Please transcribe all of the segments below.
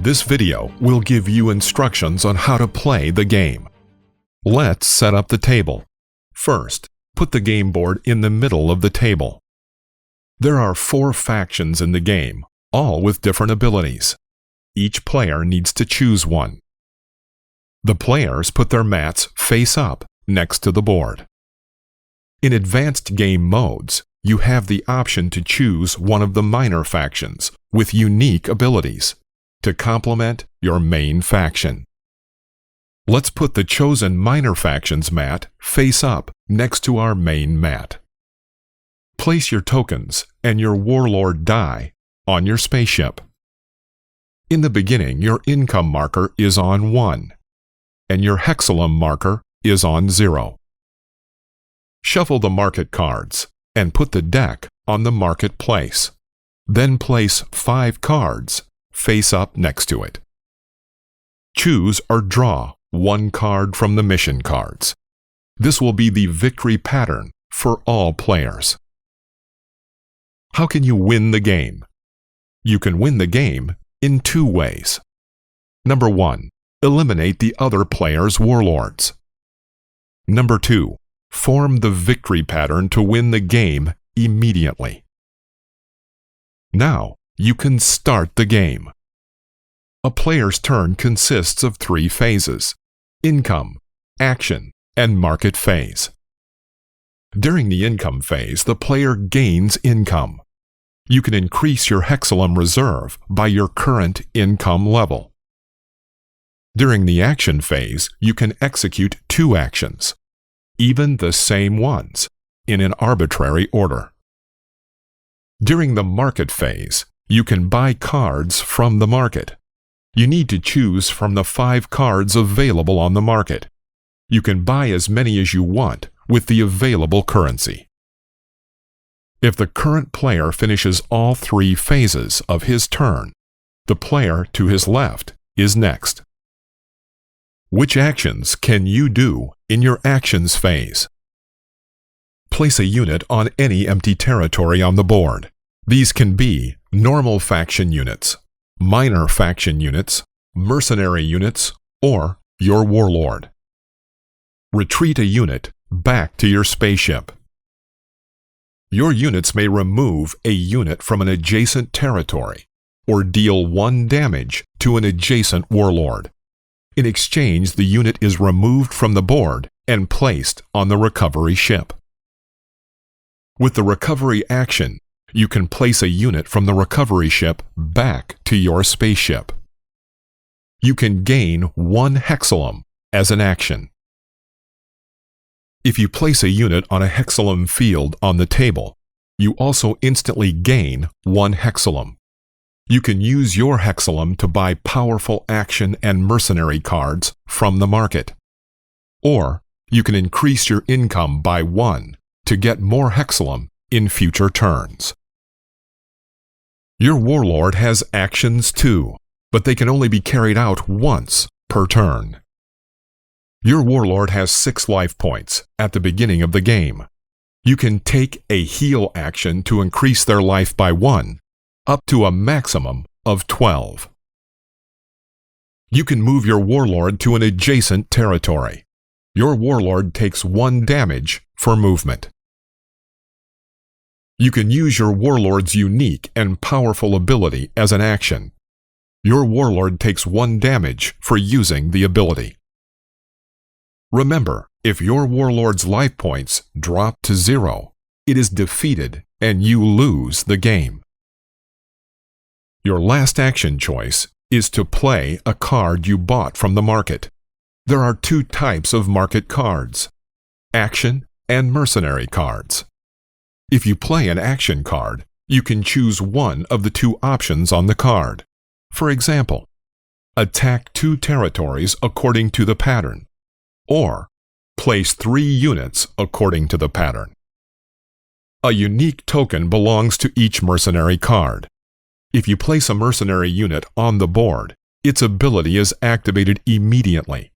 This video will give you instructions on how to play the game. Let's set up the table. First, put the game board in the middle of the table. There are 4 factions in the game, all with different abilities. Each player needs to choose one. The players put their mats face up next to the board. In advanced game modes, you have the option to choose one of the minor factions with unique abilities to complement your main faction. Let's put the chosen minor faction's mat face up next to our main mat. Place your tokens and your warlord die on your spaceship. In the beginning, your income marker is on 1, and your hexalum marker is on 0. Shuffle the market cards and put the deck on the marketplace. Then place 5 cards face up next to it. Choose or draw 1 card from the mission cards. This will be the victory pattern for all players. How can you win the game? You can win the game in 2 ways. Number 1, eliminate the other player's warlords. Number 2, form the victory pattern to win the game immediately. Now, you can start the game. A player's turn consists of 3 phases: income, action, and market phase. During the income phase, the player gains income. You can increase your hexalum reserve by your current income level. During the action phase, you can execute 2 actions, even the same ones, in an arbitrary order. During the market phase, you can buy cards from the market. You need to choose from the 5 cards available on the market. You can buy as many as you want with the available currency. If the current player finishes all 3 phases of his turn, the player to his left is next. Which actions can you do in your actions phase? Place a unit on any empty territory on the board. These can be normal faction units, minor faction units, mercenary units, or your warlord. Retreat a unit back to your spaceship. Your units may remove a unit from an adjacent territory or deal 1 damage to an adjacent warlord. In exchange, the unit is removed from the board and placed on the recovery ship. With the recovery action, you can place a unit from the recovery ship back to your spaceship. You can gain 1 hexalum as an action. If you place a unit on a hexalum field on the table, you also instantly gain 1 hexalum. You can use your hexalum to buy powerful action and mercenary cards from the market. Or you can increase your income by 1 to get more hexalum in future turns. Your warlord has actions too, but they can only be carried out once per turn. Your warlord has 6 life points at the beginning of the game. You can take a heal action to increase their life by 1, up to a maximum of 12. You can move your warlord to an adjacent territory. Your warlord takes 1 damage for movement. You can use your warlord's unique and powerful ability as an action. Your warlord takes 1 damage for using the ability. Remember, if your warlord's life points drop to 0, it is defeated and you lose the game. Your last action choice is to play a card you bought from the market. There are 2 types of market cards: action and mercenary cards. If you play an action card, you can choose one of the 2 options on the card. For example, attack 2 territories according to the pattern, or place 3 units according to the pattern. A unique token belongs to each mercenary card. If you place a mercenary unit on the board, its ability is activated immediately.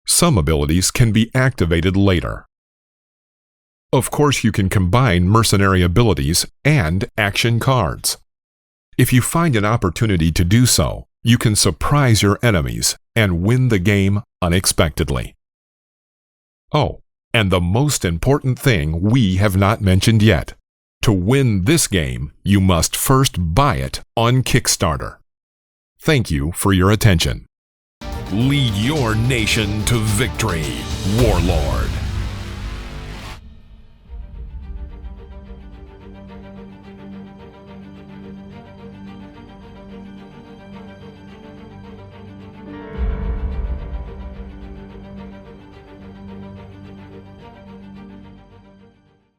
Some abilities can be activated later. Of course, you can combine mercenary abilities and action cards. If you find an opportunity to do so, you can surprise your enemies and win the game unexpectedly. Oh, and the most important thing we have not mentioned yet. To win this game, you must first buy it on Kickstarter. Thank you for your attention. Lead your nation to victory, Warlord.